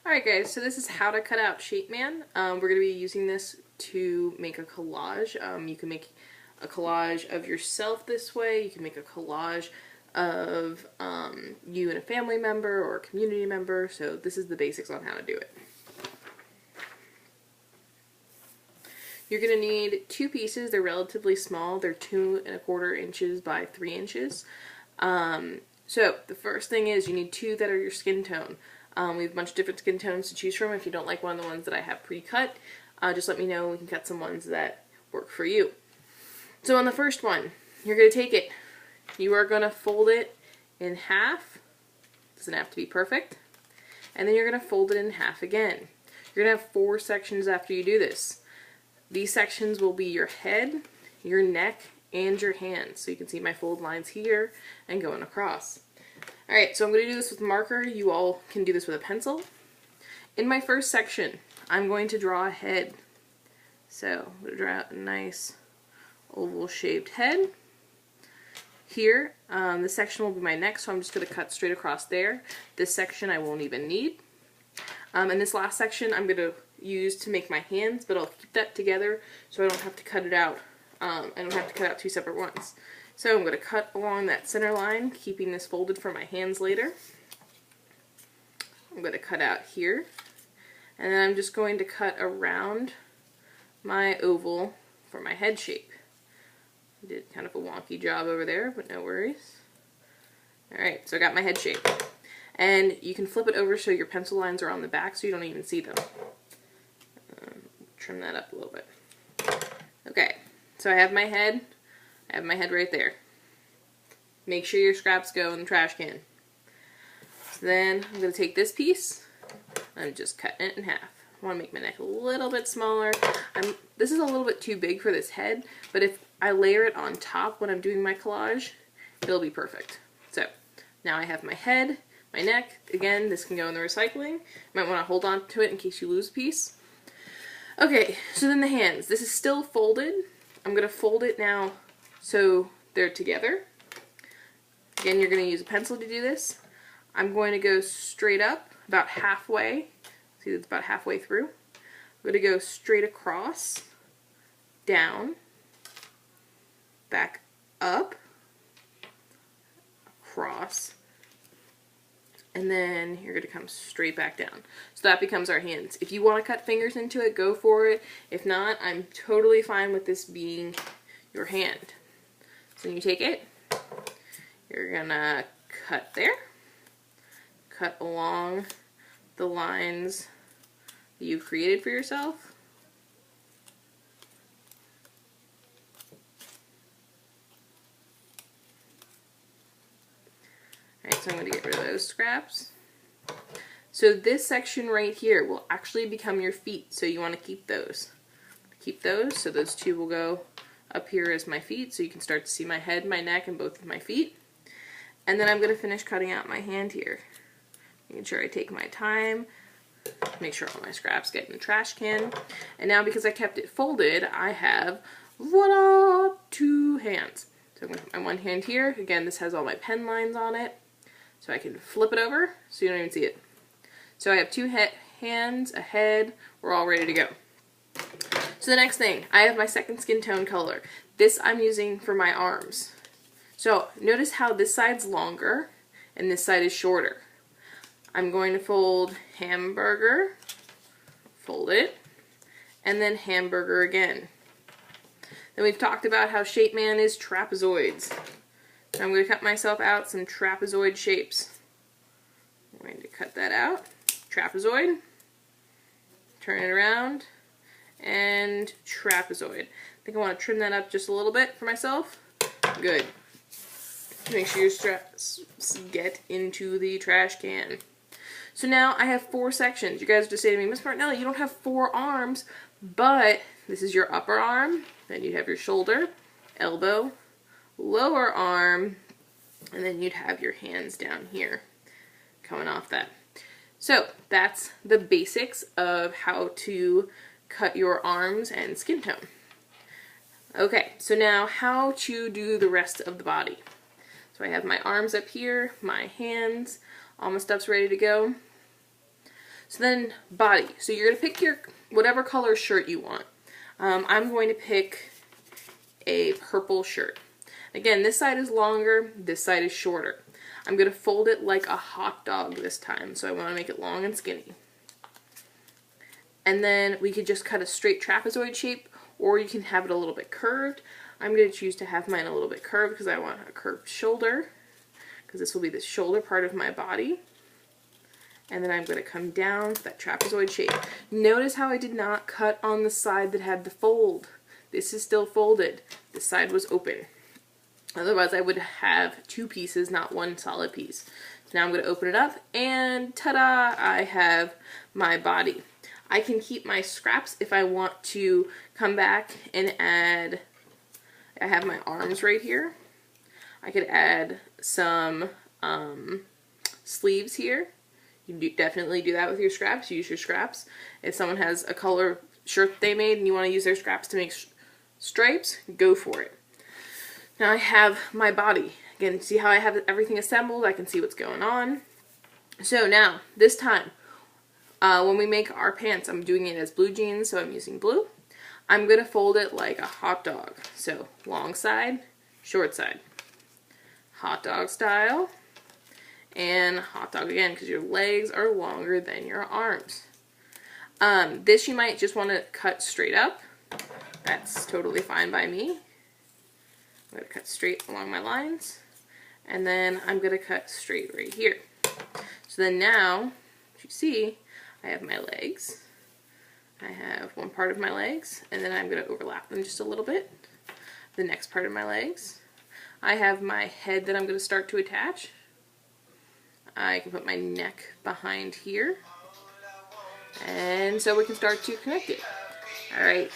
Alright guys, so this is how to cut out Shape Man. We're going to be using this to make a collage. You can make a collage of yourself this way. You can make a collage of you and a family member or a community member. So this is the basics on how to do it. You're going to need two pieces. They're relatively small. They're 2¼ inches by 3 inches. So the first thing is you need two that are your skin tone. We have a bunch of different skin tones to choose from. If you don't like one of the ones that I have pre-cut, just let me know. We can cut some ones that work for you. So on the first one, you're going to take it. You are going to fold it in half. Doesn't have to be perfect. And then you're going to fold it in half again. You're going to have 4 sections after you do this. These sections will be your head, your neck, and your hands. So you can see my fold lines here and going across. Alright, so I'm going to do this with marker. You all can do this with a pencil. In my first section, I'm going to draw a head. So I'm going to draw out a nice oval shaped head. Here, this section will be my neck, so I'm just going to cut straight across there. This section I won't even need. And this last section I'm going to use to make my hands, but I'll keep that together so I don't have to cut it out. I don't have to cut out 2 separate ones. So I'm going to cut along that center line, keeping this folded for my hands later. I'm going to cut out here, and then I'm just going to cut around my oval for my head shape. I did kind of a wonky job over there, but no worries. Alright, so I got my head shape. And you can flip it over so your pencil lines are on the back so you don't even see them. Trim that up a little bit. Okay, so I have my head. I have my head right there. Make sure your scraps go in the trash can. So then I'm going to take this piece. I'm just cutting it in half. I want to make my neck a little bit smaller. This is a little bit too big for this head, but if I layer it on top when I'm doing my collage, it'll be perfect. So now I have my head, my neck. Again, this can go in the recycling. You might want to hold on to it in case you lose a piece. Okay, so then the hands. This is still folded. I'm going to fold it now so they're together. Again, you're going to use a pencil to do this. I'm going to go straight up about halfway. See, it's about halfway through. I'm going to go straight across, down, back up, across, and then you're going to come straight back down. So that becomes our hands. If you want to cut fingers into it, go for it. If not, I'm totally fine with this being your hand. So you take it, you're going to cut there, cut along the lines that you've created for yourself. Alright, so I'm going to get rid of those scraps. So this section right here will actually become your feet, so you want to keep those. Keep those, so those two will go up here as my feet, so you can start to see my head, my neck, and both of my feet. And then I'm going to finish cutting out my hand here. Making sure I take my time, make sure all my scraps get in the trash can. And now because I kept it folded, I have, voila, 2 hands. So I'm going to put my one hand here. Again, this has all my pen lines on it. So I can flip it over so you don't even see it. So I have 2 hands, a head, we're all ready to go. So the next thing, I have my second skin tone color. This I'm using for my arms. So notice how this side's longer and this side is shorter. I'm going to fold hamburger, fold it, and then hamburger again. Then we've talked about how Shape Man is trapezoids. So I'm going to cut myself out some trapezoid shapes. I'm going to cut that out. Trapezoid, turn it around, and trapezoid. I think I want to trim that up just a little bit for myself. Good. Make sure your straps get into the trash can. So now I have 4 sections. You guys just say to me, Miss Martinelli, you don't have 4 arms, but this is your upper arm, then you have your shoulder, elbow, lower arm, and then you'd have your hands down here coming off that. So that's the basics of how to cut your arms and skin tone. Okay, so now how to do the rest of the body. So I have my arms up here, my hands, all my stuff's ready to go. So then body. So you're going to pick your whatever color shirt you want. I'm going to pick a purple shirt. Again, this side is longer, this side is shorter. I'm going to fold it like a hot dog this time, so I want to make it long and skinny. And then we could just cut a straight trapezoid shape, or you can have it a little bit curved. I'm going to choose to have mine a little bit curved because I want a curved shoulder, because this will be the shoulder part of my body. And then I'm going to come down to that trapezoid shape. Notice how I did not cut on the side that had the fold. This is still folded. This side was open. Otherwise I would have two pieces, not one solid piece. So now I'm going to open it up, and ta-da! I have my body. I can keep my scraps if I want to come back and add, I have my arms right here. I could add some sleeves here. You definitely do that with your scraps. Use your scraps. If someone has a color shirt they made and you want to use their scraps to make stripes, go for it. Now I have my body. Again, see how I have everything assembled? I can see what's going on. So now, this time, when we make our pants, I'm doing it as blue jeans, so I'm using blue. I'm going to fold it like a hot dog. So, long side, short side. Hot dog style. And hot dog again, because your legs are longer than your arms. This you might just want to cut straight up. That's totally fine by me. I'm going to cut straight along my lines. And then I'm going to cut straight right here. So then now, as you see, I have my legs. I have one part of my legs, and then I'm going to overlap them just a little bit. The next part of my legs. I have my head that I'm going to start to attach. I can put my neck behind here. And so we can start to connect it. Alright,